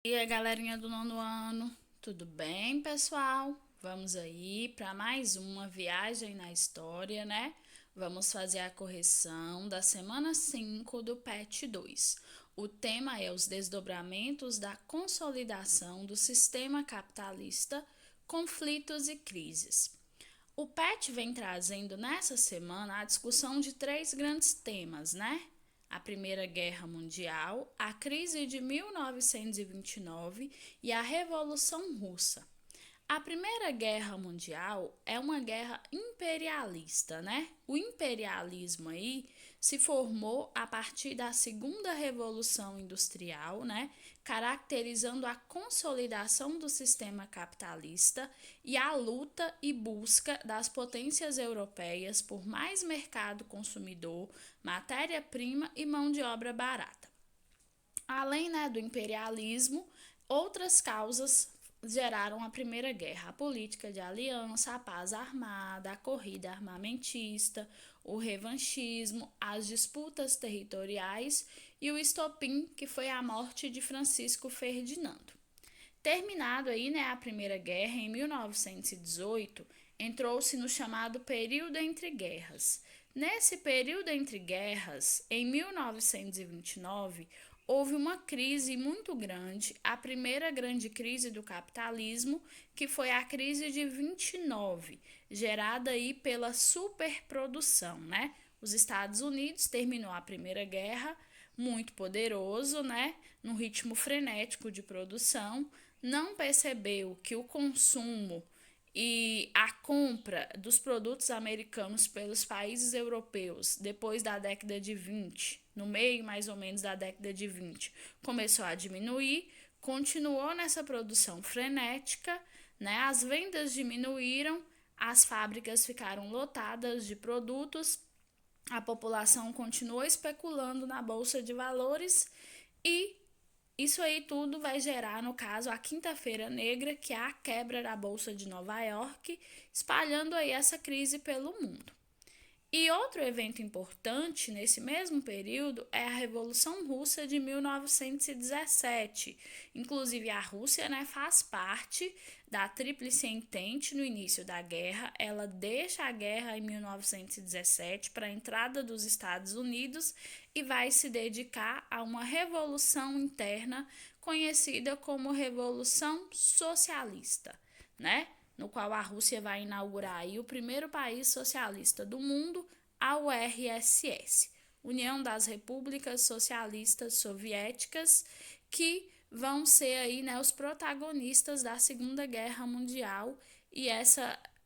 E aí, galerinha do nono ano, tudo bem, pessoal? Vamos aí para mais uma viagem na história, né? Vamos fazer a correção da semana 5 do PET 2. O tema é os desdobramentos da consolidação do sistema capitalista, conflitos e crises. O PET vem trazendo nessa semana a discussão de três grandes temas, né? A Primeira Guerra Mundial, a crise de 1929 e a Revolução Russa. A Primeira Guerra Mundial é uma guerra imperialista, né? O imperialismo aí se formou a partir da Segunda Revolução Industrial, né? Caracterizando a consolidação do sistema capitalista e a luta e busca das potências europeias por mais mercado consumidor, matéria-prima e mão de obra barata. Além, né, do imperialismo, outras causas geraram a Primeira Guerra: a política de aliança, a paz armada, a corrida armamentista, o revanchismo, as disputas territoriais e o estopim, que foi a morte de Francisco Ferdinando. Terminado aí, né, a Primeira Guerra, em 1918, entrou-se no chamado período entre guerras. Nesse período entre guerras, em 1929, houve uma crise muito grande, a primeira grande crise do capitalismo, que foi a crise de 29, gerada aí pela superprodução, né? Os Estados Unidos terminou a Primeira Guerra muito poderoso, né? Num ritmo frenético de produção, não percebeu que o consumo e a compra dos produtos americanos pelos países europeus depois da década de 20, no meio mais ou menos da década de 20, começou a diminuir, continuou nessa produção frenética, né? As vendas diminuíram, as fábricas ficaram lotadas de produtos, a população continuou especulando na bolsa de valores e isso aí tudo vai gerar, no caso, a Quinta-feira Negra, que é a quebra da Bolsa de Nova York, espalhando aí essa crise pelo mundo. E outro evento importante nesse mesmo período é a Revolução Russa de 1917. Inclusive, a Rússia, né, faz parte da Tríplice Entente no início da guerra. Ela deixa a guerra em 1917 para a entrada dos Estados Unidos e vai se dedicar a uma revolução interna conhecida como Revolução Socialista, né? No qual a Rússia vai inaugurar aí o primeiro país socialista do mundo, a URSS, União das Repúblicas Socialistas Soviéticas, que vão ser aí, né, os protagonistas da Segunda Guerra Mundial, e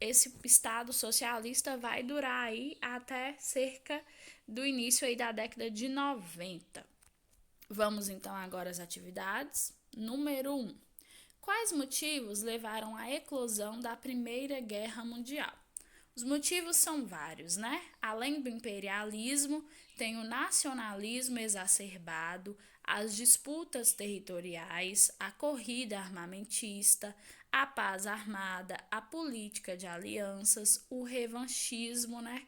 esse Estado socialista vai durar aí até cerca do início aí da década de 90. Vamos então agora às atividades. Número 1. Quais motivos levaram à eclosão da Primeira Guerra Mundial? Os motivos são vários, né? Além do imperialismo, tem o nacionalismo exacerbado, as disputas territoriais, a corrida armamentista, a paz armada, a política de alianças, o revanchismo, né?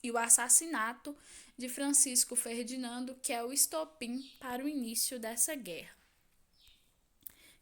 E o assassinato de Francisco Ferdinando, que é o estopim para o início dessa guerra.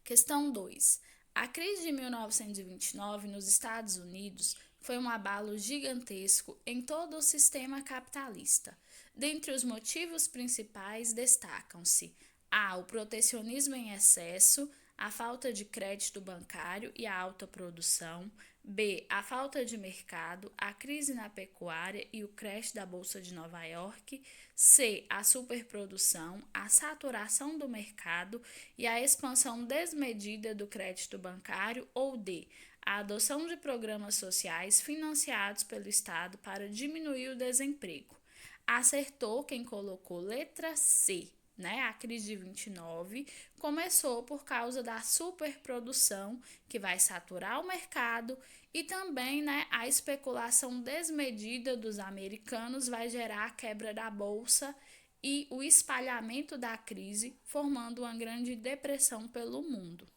Questão 2. A crise de 1929 nos Estados Unidos foi um abalo gigantesco em todo o sistema capitalista. Dentre os motivos principais destacam-se: A. O protecionismo em excesso, a falta de crédito bancário e a alta produção. B. A falta de mercado, a crise na pecuária e o crash da Bolsa de Nova York. C. A superprodução, a saturação do mercado e a expansão desmedida do crédito bancário. Ou D. A adoção de programas sociais financiados pelo Estado para diminuir o desemprego. Acertou quem colocou letra C, né? A crise de 29 começou por causa da superprodução, que vai saturar o mercado, e também, né, a especulação desmedida dos americanos vai gerar a quebra da bolsa e o espalhamento da crise, formando uma grande depressão pelo mundo.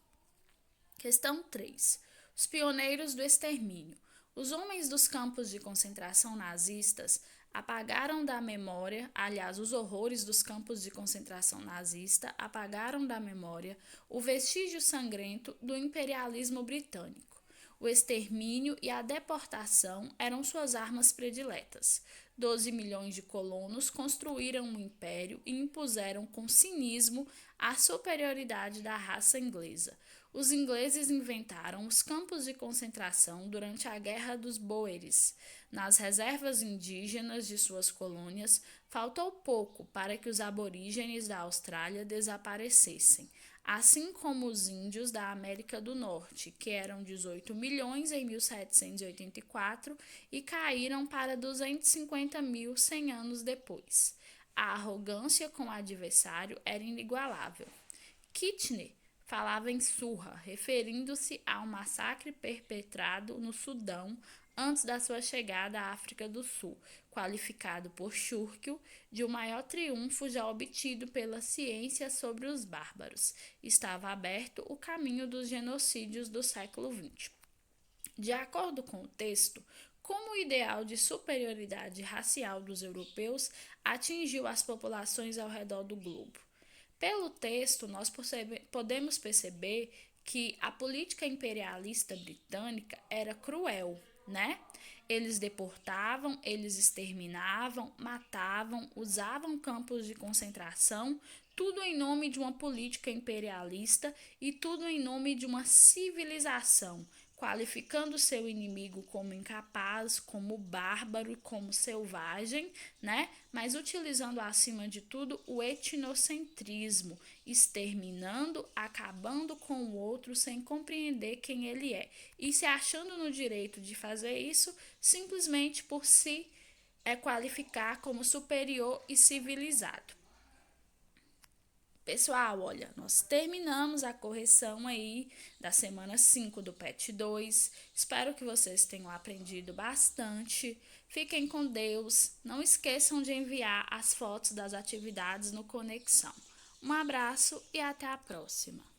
Questão 3. Os pioneiros do extermínio. Os homens dos campos de concentração nazistas apagaram da memória, aliás, os horrores dos campos de concentração nazista apagaram da memória o vestígio sangrento do imperialismo britânico. O extermínio e a deportação eram suas armas prediletas. 12 milhões de colonos construíram um império e impuseram com cinismo a superioridade da raça inglesa. Os ingleses inventaram os campos de concentração durante a Guerra dos Boeres. Nas reservas indígenas de suas colônias, faltou pouco para que os aborígenes da Austrália desaparecessem, assim como os índios da América do Norte, que eram 18 milhões em 1784 e caíram para 250 mil 100 anos depois. A arrogância com o adversário era inigualável. Kitchener falava em surra, referindo-se ao massacre perpetrado no Sudão antes da sua chegada à África do Sul, qualificado por Churchill de o maior triunfo já obtido pela ciência sobre os bárbaros. Estava aberto o caminho dos genocídios do século XX. De acordo com o texto, como o ideal de superioridade racial dos europeus atingiu as populações ao redor do globo. Pelo texto, nós podemos perceber que a política imperialista britânica era cruel, né? Eles deportavam, eles exterminavam, matavam, usavam campos de concentração, tudo em nome de uma política imperialista e tudo em nome de uma civilização, qualificando seu inimigo como incapaz, como bárbaro e como selvagem, né? Mas utilizando acima de tudo o etnocentrismo, exterminando, acabando com o outro sem compreender quem ele é e se achando no direito de fazer isso simplesmente por se qualificar como superior e civilizado. Pessoal, olha, nós terminamos a correção aí da semana 5 do PET 2. Espero que vocês tenham aprendido bastante. Fiquem com Deus. Não esqueçam de enviar as fotos das atividades no Conexão. Um abraço e até a próxima.